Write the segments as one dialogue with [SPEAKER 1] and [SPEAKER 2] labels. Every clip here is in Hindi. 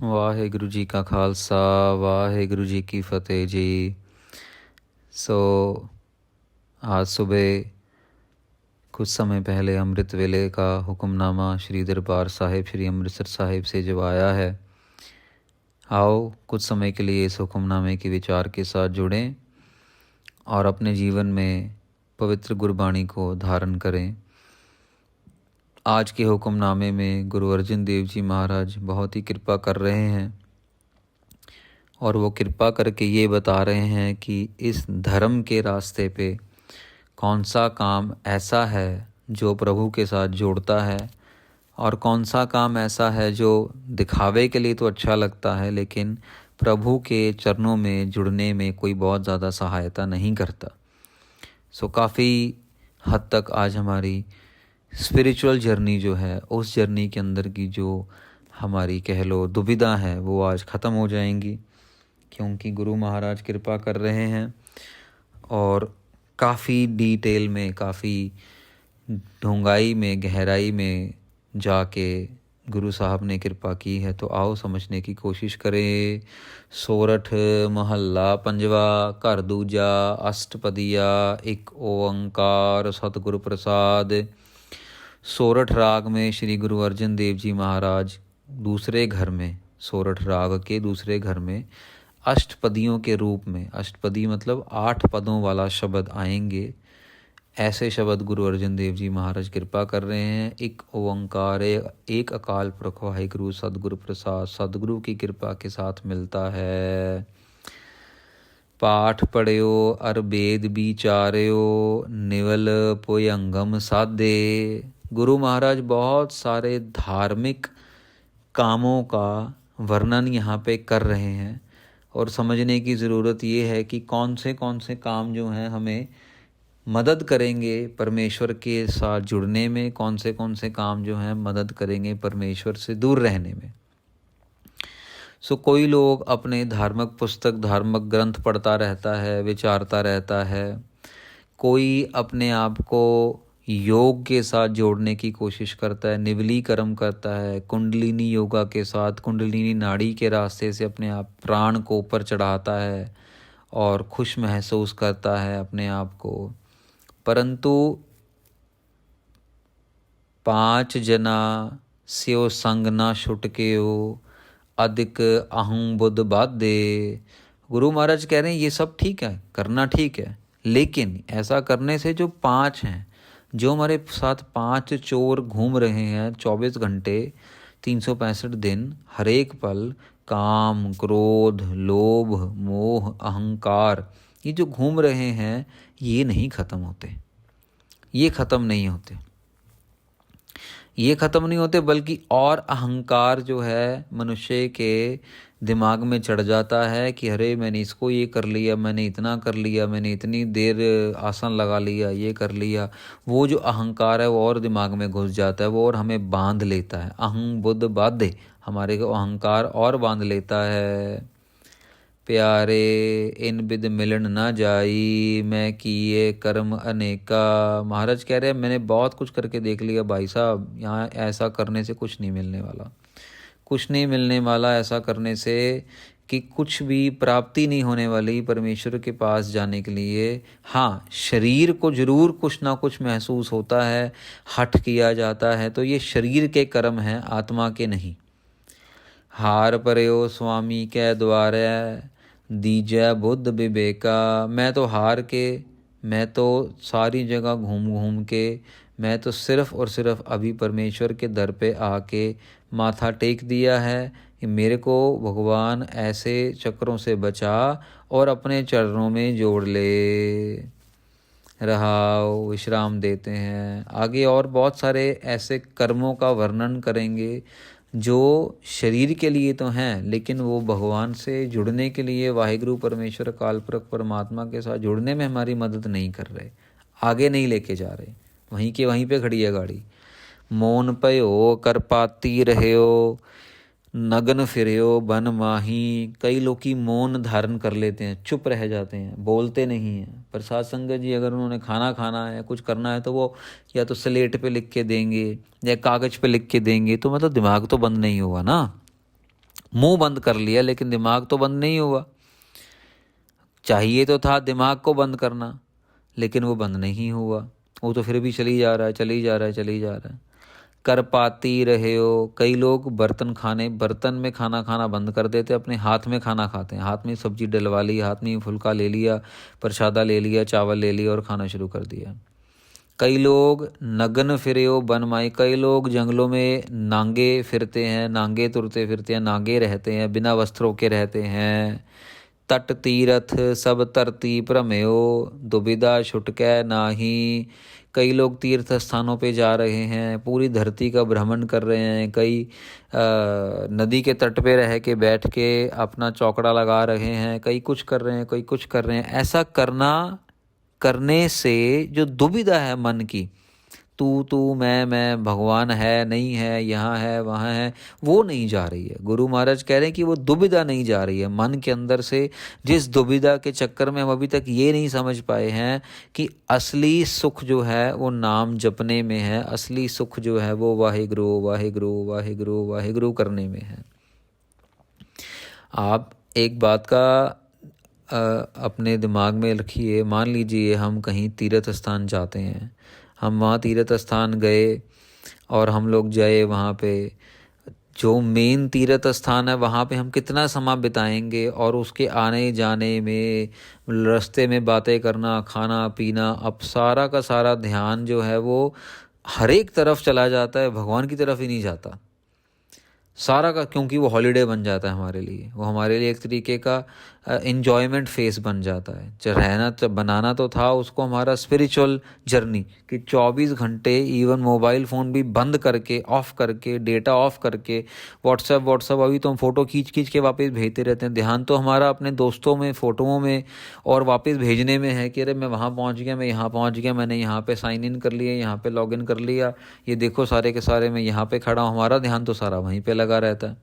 [SPEAKER 1] वाहेगुरु जी का खालसा, वाहेगुरु जी की फतेह जी। सो आज सुबह कुछ समय पहले अमृत वेले का हुक्मनामा श्री दरबार साहिब श्री अमृतसर साहिब से जब आया है, आओ कुछ समय के लिए इस हुक्मनामे के विचार के साथ जुड़ें और अपने जीवन में पवित्र गुरबाणी को धारण करें। आज के हुक्मनामे में गुरु अर्जन देव जी महाराज बहुत ही कृपा कर रहे हैं और वो कृपा करके ये बता रहे हैं कि इस धर्म के रास्ते पे कौन सा काम ऐसा है जो प्रभु के साथ जोड़ता है और कौन सा काम ऐसा है जो दिखावे के लिए तो अच्छा लगता है लेकिन प्रभु के चरणों में जुड़ने में कोई बहुत ज़्यादा सहायता नहीं करता। सो काफ़ी हद तक आज हमारी स्पिरिचुअल जर्नी जो है, उस जर्नी के अंदर की जो हमारी कह लो दुविधा है, वो आज ख़त्म हो जाएंगी, क्योंकि गुरु महाराज कृपा कर रहे हैं और काफ़ी डिटेल में, काफ़ी ढूंढाई में, गहराई में जाके गुरु साहब ने कृपा की है। तो आओ समझने की कोशिश करें। सोरठ महल्ला पंजवा, घर दूजा, अष्टपदिया, एक ओंकार सतगुरु प्रसाद। सोरठ राग में श्री गुरु अर्जन देव जी महाराज दूसरे घर में, सोरठ राग के दूसरे घर में अष्टपदियों के रूप में, अष्टपदी मतलब 8 पदों वाला शब्द आएंगे। ऐसे शब्द गुरु अर्जन देव जी महाराज कृपा कर रहे हैं। एक ओंकार, एक अकाल पुरख वाहिगुरु सतगुरु प्रसाद, सतगुरु की कृपा के साथ मिलता है। पाठ पढ़ियो अर वेद विचार्यो, निवल पोयंगम साधे। गुरु महाराज बहुत सारे धार्मिक कामों का वर्णन यहाँ पे कर रहे हैं और समझने की ज़रूरत ये है कि कौन से काम जो हैं हमें मदद करेंगे परमेश्वर के साथ जुड़ने में, कौन से काम जो हैं मदद करेंगे परमेश्वर से दूर रहने में। सो कोई लोग अपने धार्मिक पुस्तक, धार्मिक ग्रंथ पढ़ता रहता है, विचारता रहता है। कोई अपने आप को योग के साथ जोड़ने की कोशिश करता है, निवली कर्म करता है, कुंडलिनी योगा के साथ, कुंडलिनी नाड़ी के रास्ते से अपने आप प्राण को ऊपर चढ़ाता है और खुश महसूस करता है अपने आप को। परंतु 5 जना स्यो संग ना छुटकेओ, अधिक अहं बुध बाधे। गुरु महाराज कह रहे हैं ये सब ठीक है, करना ठीक है, लेकिन ऐसा करने से जो 5 हैं, जो हमारे साथ 5 चोर घूम रहे हैं 24 घंटे 365 दिन, हर एक पल काम, क्रोध, लोभ, मोह, अहंकार, ये जो घूम रहे हैं ये नहीं ख़त्म होते, ये ख़त्म नहीं होते, ये ख़त्म नहीं होते, बल्कि और अहंकार जो है मनुष्य के दिमाग में चढ़ जाता है कि अरे मैंने इसको ये कर लिया, मैंने इतना कर लिया, मैंने इतनी देर आसन लगा लिया, ये कर लिया। वो जो अहंकार है वो और दिमाग में घुस जाता है, वो और हमें बांध लेता है। अहं बुध बाधे, हमारे को अहंकार और बांध लेता है। प्यारे इन बिद मिलन ना जाई, मैं किए कर्म अनेका। महाराज कह रहे हैं मैंने बहुत कुछ करके देख लिया भाई साहब, यहाँ ऐसा करने से कुछ नहीं मिलने वाला, कुछ नहीं मिलने वाला ऐसा करने से, कि कुछ भी प्राप्ति नहीं होने वाली परमेश्वर के पास जाने के लिए। हाँ, शरीर को जरूर कुछ ना कुछ महसूस होता है, हठ किया जाता है, तो ये शरीर के कर्म हैं, आत्मा के नहीं। हार पर्यो स्वामी कै द्वारे, दीजै बुद्ध विवेका। मैं तो हार के, मैं तो सारी जगह घूम घूम के, मैं तो सिर्फ़ और सिर्फ अभी परमेश्वर के दर पे आके माथा टेक दिया है कि मेरे को भगवान ऐसे चक्रों से बचा और अपने चरणों में जोड़ ले। रहाओ, विश्राम देते हैं। आगे और बहुत सारे ऐसे कर्मों का वर्णन करेंगे जो शरीर के लिए तो हैं, लेकिन वो भगवान से जुड़ने के लिए, वाहिगुरु परमेश्वर कालपुरख परमात्मा के साथ जुड़ने में हमारी मदद नहीं कर रहे, आगे नहीं लेके जा रहे, वहीं के वहीं पे खड़ी है गाड़ी। मौन पयो करपाती रहो, नग्न फिरयो बन माही। कई लोग की मौन धारण कर लेते हैं, चुप रह जाते हैं, बोलते नहीं हैं। प्रसाद संगत जी अगर उन्होंने खाना खाना है, कुछ करना है, तो वो या तो स्लेट पे लिख के देंगे या कागज़ पे लिख के देंगे, तो मतलब दिमाग तो बंद नहीं हुआ ना। मुंह बंद कर लिया लेकिन दिमाग तो बंद नहीं हुआ। चाहिए तो था दिमाग को बंद करना, लेकिन वो बंद नहीं हुआ, वो तो फिर भी चली जा रहा है, चली जा रहा है, चली जा रहा है। कर पाती रहे हो। कई लोग बर्तन में खाना खाना बंद कर देते, अपने हाथ में खाना खाते हैं। हाथ में सब्जी डलवा ली, हाथ में फुल्का ले लिया, प्रसादा ले लिया, चावल ले लिया और खाना शुरू कर दिया। कई लोग नग्न फिरे हो बनमाई। कई लोग जंगलों में नांगे फिरते हैं, नांगे तुरते फिरते हैं, नांगे रहते हैं, बिना वस्त्रों के रहते हैं। तट तीरथ सब धरती भ्रमयो, दुविधा छुटकै नाही। कई लोग तीर्थ स्थानों पे जा रहे हैं, पूरी धरती का भ्रमण कर रहे हैं। कई नदी के तट पे रह के बैठ के अपना चौकड़ा लगा रहे हैं। कई कुछ कर रहे हैं, कई कुछ कर रहे हैं। ऐसा करने से जो दुविधा है मन की, तू मैं, भगवान है नहीं है, यहाँ है वहाँ है, वो नहीं जा रही है। गुरु महाराज कह रहे हैं कि वो दुविधा नहीं जा रही है मन के अंदर से। जिस दुविधा के चक्कर में हम अभी तक ये नहीं समझ पाए हैं कि असली सुख जो है वो नाम जपने में है, असली सुख जो है वो वाहिगुरु वाहिगुरु वाहिगुरु वाहिगुरु करने में है। आप एक बात का अपने दिमाग में रखिए। मान लीजिए हम कहीं तीर्थ स्थान जाते हैं, हम वहाँ तीर्थ स्थान गए और हम लोग जाए वहाँ पे, जो मेन तीर्थ स्थान है वहाँ पे हम कितना समय बिताएंगे, और उसके आने जाने में, रास्ते में बातें करना, खाना पीना, अब सारा का सारा ध्यान जो है वो हर एक तरफ चला जाता है, भगवान की तरफ ही नहीं जाता सारा का। क्योंकि वो हॉलीडे बन जाता है हमारे लिए, वो हमारे लिए एक तरीके का इन्जॉयमेंट फेस बन जाता है। जो रहना तो बनाना तो था उसको हमारा स्पिरिचुअल जर्नी, कि 24 घंटे इवन मोबाइल फ़ोन भी बंद करके, ऑफ़ करके, डेटा ऑफ़ करके, व्हाट्सएप अभी तो हम फ़ोटो खींच के वापस भेजते रहते हैं। ध्यान तो हमारा अपने दोस्तों में, फ़ोटोओं में और वापस भेजने में है कि अरे मैं वहाँ पहुँच गया, मैं यहाँ पहुँच गया, मैंने यहाँ पे साइन इन कर लिया, यहाँ पे लॉग इन कर लिया, ये देखो सारे के सारे मैं यहाँ पे खड़ा हूँ। हमारा ध्यान तो सारा वहीं पे लगा रहता है।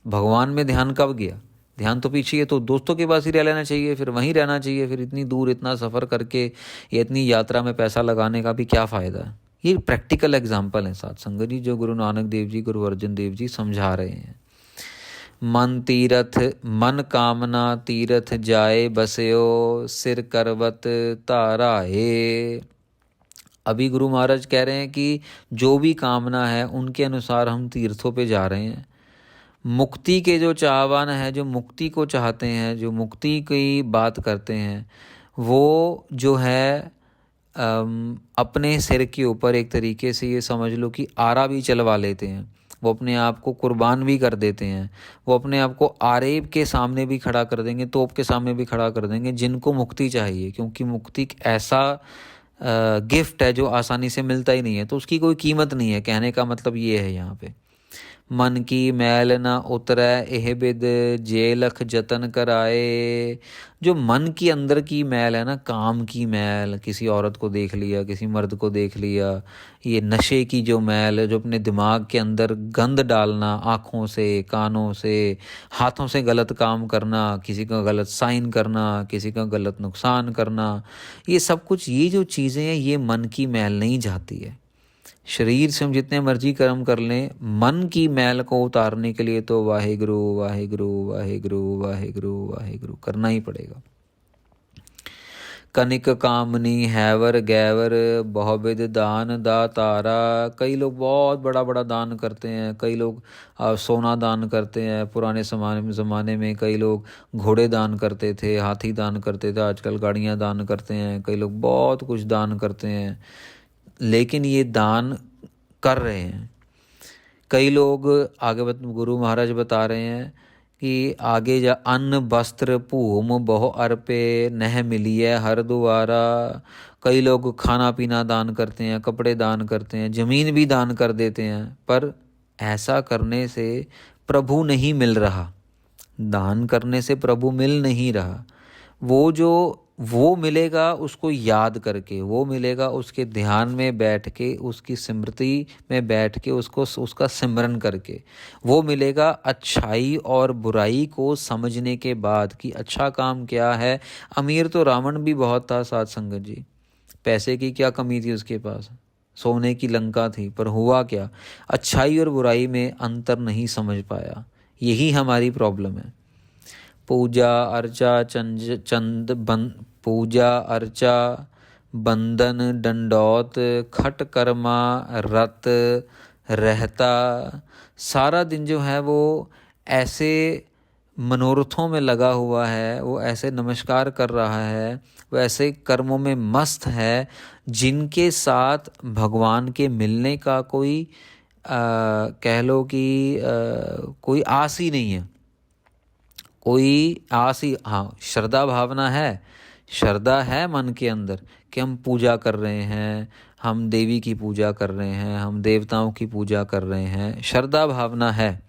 [SPEAKER 1] भगवान में ध्यान कब गया? ध्यान तो पीछे है, तो दोस्तों के पास ही रह लेना चाहिए, फिर वहीं रहना चाहिए। फिर इतनी दूर इतना सफ़र करके या इतनी यात्रा में पैसा लगाने का भी क्या फ़ायदा है? ये प्रैक्टिकल एग्जाम्पल है साथ संगत जी, जो गुरु नानक देव जी, गुरु अर्जन देव जी समझा रहे हैं। मन कामना तीरथ जाए बसयो, सिर करवत ताराए। अभी गुरु महाराज कह रहे हैं कि जो भी कामना है उनके अनुसार हम तीर्थों पे जा रहे हैं। मुक्ति के जो चाहवान है, जो मुक्ति को चाहते हैं, जो मुक्ति की बात करते हैं, वो जो है अपने सिर के ऊपर एक तरीके से ये समझ लो कि आरा भी चलवा लेते हैं। वो अपने आप को कुर्बान भी कर देते हैं। वो अपने आप को आरेब के सामने भी खड़ा कर देंगे, तोप के सामने भी खड़ा कर देंगे, जिनको मुक्ति चाहिए। क्योंकि मुक्ति एक ऐसा गिफ्ट है जो आसानी से मिलता ही नहीं है, तो उसकी कोई कीमत नहीं है। कहने का मतलब ये है यहाँ पे, मन की मैल न उतरै एह बिद जे लख जतन कराए। जो मन की अंदर की मैल है ना, काम की मैल, किसी औरत को देख लिया, किसी मर्द को देख लिया, ये नशे की जो मैल है, जो अपने दिमाग के अंदर गंद डालना, आँखों से, कानों से, हाथों से गलत काम करना, किसी का गलत साइन करना, किसी का गलत नुकसान करना, ये सब कुछ, ये जो चीज़ें हैं, ये मन की मैल नहीं जाती है। शरीर से हम जितने मर्जी कर्म कर लें, मन की मैल को उतारने के लिए तो वाहिगुरु वाहिगुरु वाहिगुरु वाहिगुरु वाहिगुरु करना ही पड़ेगा। कनिक कामनी हैवर गैवर बहुविध दान दातारा। कई लोग बहुत बड़ा बड़ा दान करते हैं। कई लोग सोना दान करते हैं। पुराने ज़माने में कई लोग घोड़े दान करते थे, हाथी दान करते थे, आजकल गाड़ियाँ दान करते हैं। कई लोग बहुत कुछ दान करते हैं, लेकिन ये दान कर रहे हैं। कई लोग आगे गुरु महाराज बता रहे हैं कि आगे जा अन्न वस्त्र भूम बहु अर्पे नह मिलिए हर द्वारा। कई लोग खाना पीना दान करते हैं, कपड़े दान करते हैं, ज़मीन भी दान कर देते हैं, पर ऐसा करने से प्रभु नहीं मिल रहा। दान करने से प्रभु मिल नहीं रहा। वो मिलेगा उसको याद करके, वो मिलेगा उसके ध्यान में बैठ के, उसकी स्मृति में बैठ के, उसका सिमरन करके। वो मिलेगा अच्छाई और बुराई को समझने के बाद कि अच्छा काम क्या है। अमीर तो रावण भी बहुत था साध संगत जी, पैसे की क्या कमी थी उसके पास, सोने की लंका थी, पर हुआ क्या, अच्छाई और बुराई में अंतर नहीं समझ पाया। यही हमारी प्रॉब्लम है। पूजा अर्चा पूजा अर्चा बंदन दंडौत खट कर्मा रत रहता। सारा दिन जो है वो ऐसे मनोरथों में लगा हुआ है, वो ऐसे नमस्कार कर रहा है, वो ऐसे कर्मों में मस्त है जिनके साथ भगवान के मिलने का कोई कह लो कि कोई आस ही नहीं है, कोई आस ही। हाँ, श्रद्धा भावना है, श्रद्धा है मन के अंदर कि हम पूजा कर रहे हैं, हम देवी की पूजा कर रहे हैं, हम देवताओं की पूजा कर रहे हैं, श्रद्धा भावना है।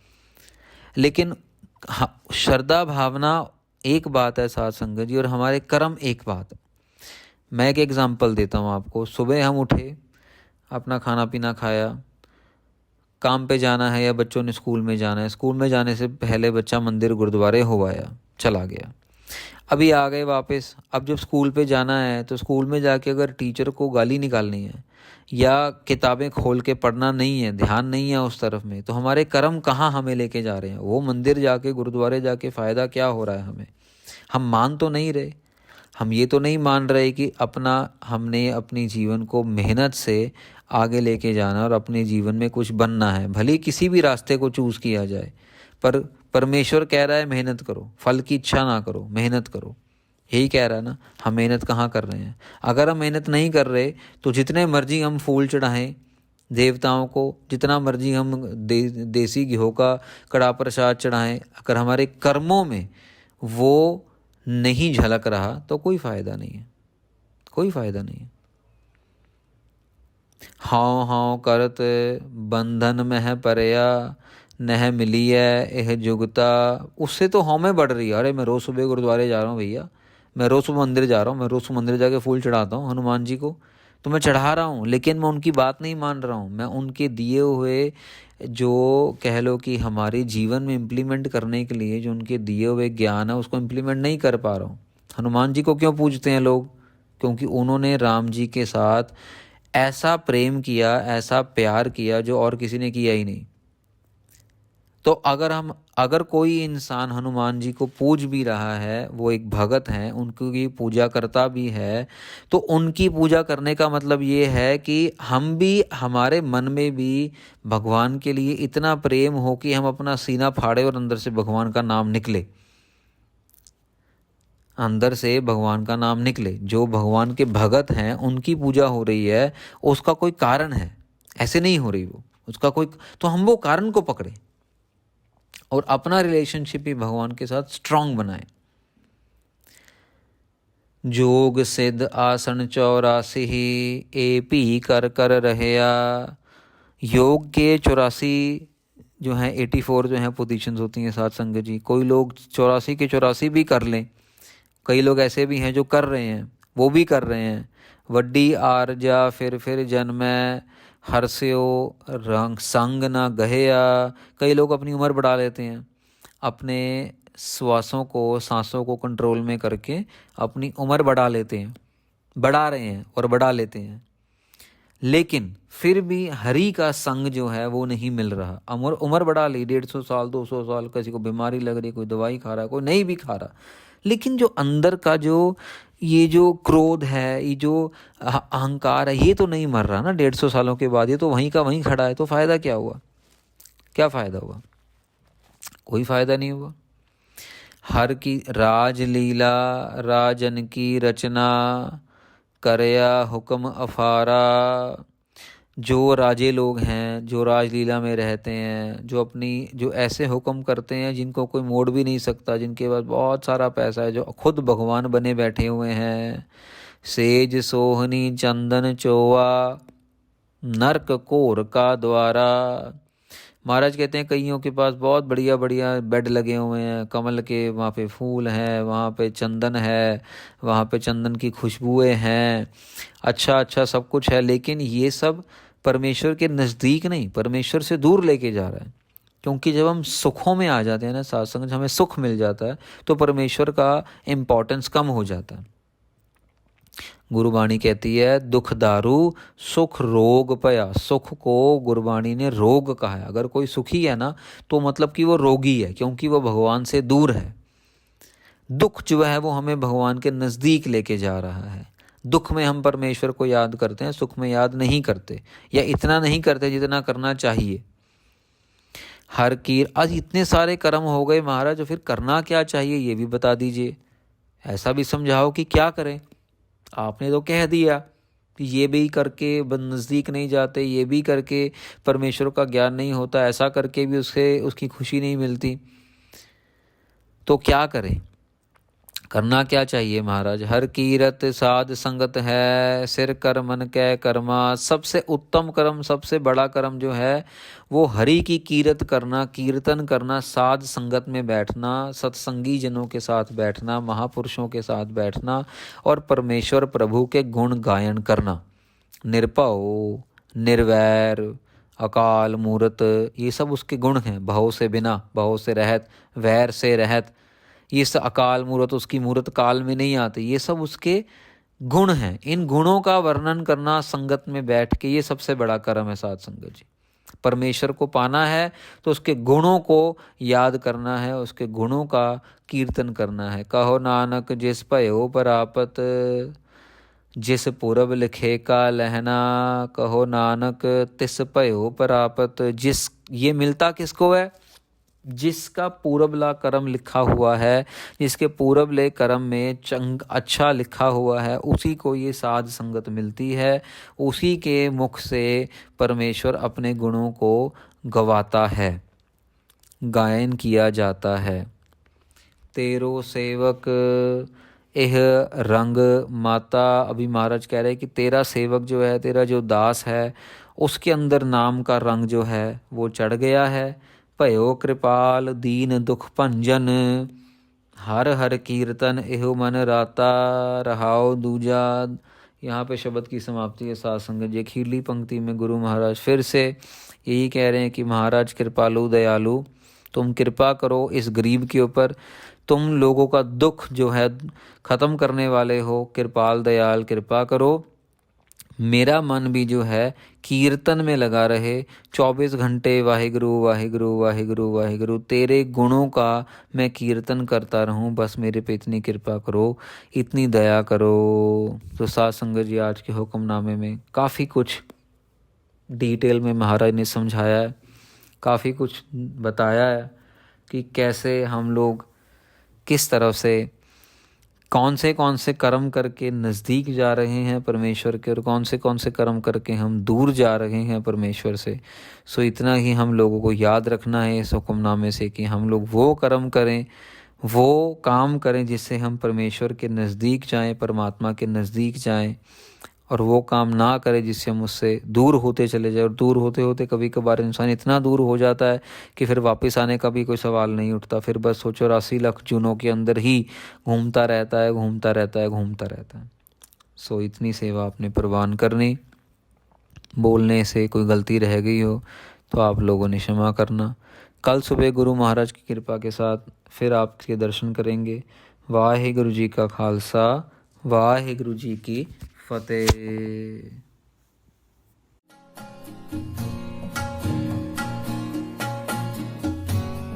[SPEAKER 1] लेकिन श्रद्धा भावना एक बात है साथ संगत जी, और हमारे कर्म एक बात है। मैं एक एग्जांपल देता हूँ आपको। सुबह हम उठे, अपना खाना पीना खाया, काम पे जाना है या बच्चों ने स्कूल में जाना है, स्कूल में जाने से पहले बच्चा मंदिर गुरुद्वारे हो आया, चला गया, अभी आ गए वापस। अब जब स्कूल पे जाना है तो स्कूल में जाके अगर टीचर को गाली निकालनी है या किताबें खोल के पढ़ना नहीं है, ध्यान नहीं है उस तरफ में, तो हमारे कर्म कहाँ हमें लेके जा रहे हैं? वो मंदिर जाके गुरुद्वारे जाके फ़ायदा क्या हो रहा है हमें? हम मान तो नहीं रहे, हम ये तो नहीं मान रहे कि हमने अपनी जीवन को मेहनत से आगे लेके जाना और अपने जीवन में कुछ बनना है। भले किसी भी रास्ते को चूज़ किया जाए, पर परमेश्वर कह रहा है मेहनत करो, फल की इच्छा ना करो, मेहनत करो। यही कह रहा है ना। हम मेहनत कहाँ कर रहे हैं? अगर हम मेहनत नहीं कर रहे तो जितने मर्जी हम फूल चढ़ाएं देवताओं को, जितना मर्जी हम देसी घी का कड़ा प्रसाद चढ़ाएं, अगर हमारे कर्मों में वो नहीं झलक रहा तो कोई फ़ायदा नहीं है, कोई फ़ायदा नहीं है। हाँ हाँ करत बंधन में है परया, नह मिली है यह जुगता। उससे तो हाँ में बढ़ रही है। अरे मैं रोज़ सुबह गुरुद्वारे जा रहा हूँ भैया, मैं रोज़ सुबह मंदिर जा रहा हूँ, मैं रोज़ सुबह मंदिर जाके फूल चढ़ाता हूँ हनुमान जी को, तो मैं चढ़ा रहा हूँ, लेकिन मैं उनकी बात नहीं मान रहा हूँ। मैं उनके दिए हुए जो कह लो कि हमारे जीवन में इम्प्लीमेंट करने के लिए जो उनके दिए हुए ज्ञान है उसको इम्प्लीमेंट नहीं कर पा रहा हूँ। हनुमान जी को क्यों पूजते हैं लोग? क्योंकि उन्होंने राम जी के साथ ऐसा प्रेम किया, ऐसा प्यार किया जो और किसी ने किया ही नहीं। तो अगर कोई इंसान हनुमान जी को पूज भी रहा है, वो एक भगत हैं, उनकी पूजा करता भी है, तो उनकी पूजा करने का मतलब ये है कि हम भी, हमारे मन में भी भगवान के लिए इतना प्रेम हो कि हम अपना सीना फाड़े और अंदर से भगवान का नाम निकले, अंदर से भगवान का नाम निकले। जो भगवान के भगत हैं उनकी पूजा हो रही है, उसका कोई कारण है, ऐसे नहीं हो रही वो, उसका कोई, तो हम वो कारण को पकड़े और अपना रिलेशनशिप भी भगवान के साथ स्ट्रांग बनाए। जोग सिद्ध आसन 84 ए पी कर कर रहया। योग के 84 जो हैं, 84 जो हैं पोजीशंस होती हैं साथ संगत जी। कोई लोग 84 के 84 भी कर लें, कई लोग ऐसे भी हैं जो कर रहे हैं, वो भी कर रहे हैं। वड्डी आरजा फिर जन्मै हर्ष्यो रंग संग न गहया। कई लोग अपनी उम्र बढ़ा लेते हैं, अपने सांसों को कंट्रोल में करके अपनी उम्र बढ़ा लेते हैं, बढ़ा रहे हैं और बढ़ा लेते हैं, लेकिन फिर भी हरि का संग जो है वो नहीं मिल रहा। उम्र बढ़ा ली, 150 साल 200 साल, किसी को बीमारी लग रही, कोई दवाई खा रहा, कोई नहीं भी खा रहा, लेकिन जो अंदर का ये जो क्रोध है, ये जो अहंकार है, ये तो नहीं मर रहा ना 150 सालों के बाद। ये तो वहीं का वहीं खड़ा है, तो फ़ायदा क्या हुआ? क्या फ़ायदा हुआ? कोई फ़ायदा नहीं हुआ। हर की राजलीला राजन की रचना करया हुक्म अफारा। जो राजे लोग हैं, जो राजलीला में रहते हैं, जो ऐसे हुक्म करते हैं जिनको कोई मोड़ भी नहीं सकता, जिनके पास बहुत सारा पैसा है, जो खुद भगवान बने बैठे हुए हैं। सेज सोहनी चंदन चोवा नरक कोर का द्वारा। महाराज कहते हैं कईयों के पास बहुत बढ़िया बढ़िया बेड लगे हुए हैं, कमल के, वहाँ पे फूल हैं, वहाँ पे चंदन है, वहाँ पे चंदन की खुशबुएं हैं, अच्छा अच्छा सब कुछ है, लेकिन ये सब परमेश्वर के नज़दीक नहीं, परमेश्वर से दूर लेके जा रहा है। क्योंकि जब हम सुखों में आ जाते हैं ना सत्संग, जब हमें सुख मिल जाता है तो परमेश्वर का इम्पोर्टेंस कम हो जाता है। गुरुबाणी कहती है दुख दारू सुख रोग पया। सुख को गुरुबाणी ने रोग कहा है। अगर कोई सुखी है ना तो मतलब कि वो रोगी है, क्योंकि वो भगवान से दूर है। दुख जो है वो हमें भगवान के नज़दीक लेके जा रहा है। दुख में हम परमेश्वर को याद करते हैं, सुख में याद नहीं करते, या इतना नहीं करते जितना करना चाहिए। हर कीर आज इतने सारे कर्म हो गए महाराज, फिर करना क्या चाहिए ये भी बता दीजिए। ऐसा भी समझाओ कि क्या करें। आपने तो कह दिया कि ये भी करके नज़दीक नहीं जाते, ये भी करके परमेश्वर का ज्ञान नहीं होता, ऐसा करके भी उसकी खुशी नहीं मिलती, तो क्या करें, करना क्या चाहिए महाराज। हर कीरत साध संगत है, सिर कर मन कै कर्मा। सबसे उत्तम कर्म, सबसे बड़ा कर्म जो है वो हरि की कीरत करना, कीर्तन करना, साध संगत में बैठना, सत्संगी जनों के साथ बैठना, महापुरुषों के साथ बैठना और परमेश्वर प्रभु के गुण गायन करना। निर्भव, निर्वैर, अकाल मूर्त, ये सब उसके गुण हैं। भव से बिना, भव से रहत, वैर से रहत, ये सब अकाल मूर्त, उसकी मूर्त काल में नहीं आती, ये सब उसके गुण हैं। इन गुणों का वर्णन करना संगत में बैठ के, ये सबसे बड़ा कर्म है साध संगत जी। परमेश्वर को पाना है तो उसके गुणों को याद करना है, उसके गुणों का कीर्तन करना है। कहो नानक जिस भयो परापत, जिस पूरब लिखे का लहना। कहो नानक तिस भयो परापत। जिस, ये मिलता किसको है, जिसका पूरबला कर्म लिखा हुआ है, जिसके पूरबले कर्म में चंग अच्छा लिखा हुआ है, उसी को ये साध संगत मिलती है। उसी के मुख से परमेश्वर अपने गुणों को गवाता है, गायन किया जाता है। तेरो सेवक एह रंग माता। अभी महाराज कह रहे हैं कि तेरा सेवक जो है, तेरा जो दास है, उसके अंदर नाम का रंग जो है वो चढ़ गया है। भयो कृपाल दीन दुख भंजन, हर हर कीर्तन एहो मन राता। रहाओ दूजा। यहाँ पे शब्द की समाप्ति है साध संगत जी। अखीरली पंक्ति में गुरु महाराज फिर से यही कह रहे हैं कि महाराज कृपालु दयालु, तुम कृपा करो इस गरीब के ऊपर, तुम लोगों का दुख जो है ख़त्म करने वाले हो, कृपाल दयाल कृपा करो। मेरा मन भी जो है कीर्तन में लगा रहे 24 घंटे, वाहिगुरु वाहिगुरु वाहिगुरु वाहिगुरु, तेरे गुणों का मैं कीर्तन करता रहूं। बस मेरे पे इतनी कृपा करो, इतनी दया करो। तो साध संगत जी आज के हुक्मनामे में काफ़ी कुछ डिटेल में महाराज ने समझाया है, काफ़ी कुछ बताया है कि कैसे हम लोग किस तरह से कौन से कर्म करके नज़दीक जा रहे हैं परमेश्वर के, और कौन से कर्म करके हम दूर जा रहे हैं परमेश्वर से। सो इतना ही हम लोगों को याद रखना है इस हुक्मनामे से कि हम लोग वो कर्म करें, वो काम करें जिससे हम परमेश्वर के नज़दीक जाएं, परमात्मा के नज़दीक जाएं, और वो काम ना करें जिससे हम उससे दूर होते चले जाए। और दूर होते होते कभी कभार इंसान इतना दूर हो जाता है कि फिर वापस आने का भी कोई सवाल नहीं उठता। फिर बस 84 लाख जूनों के अंदर ही घूमता रहता है, घूमता रहता है, घूमता रहता है। सो इतनी सेवा आपने प्रवान करनी। बोलने से कोई गलती रह गई हो तो आप लोगों ने क्षमा करना। कल सुबह गुरु महाराज की कृपा के साथ फिर आपके दर्शन करेंगे। वाहिगुरु जी का खालसा, वाहिगुरु जी की फतेह।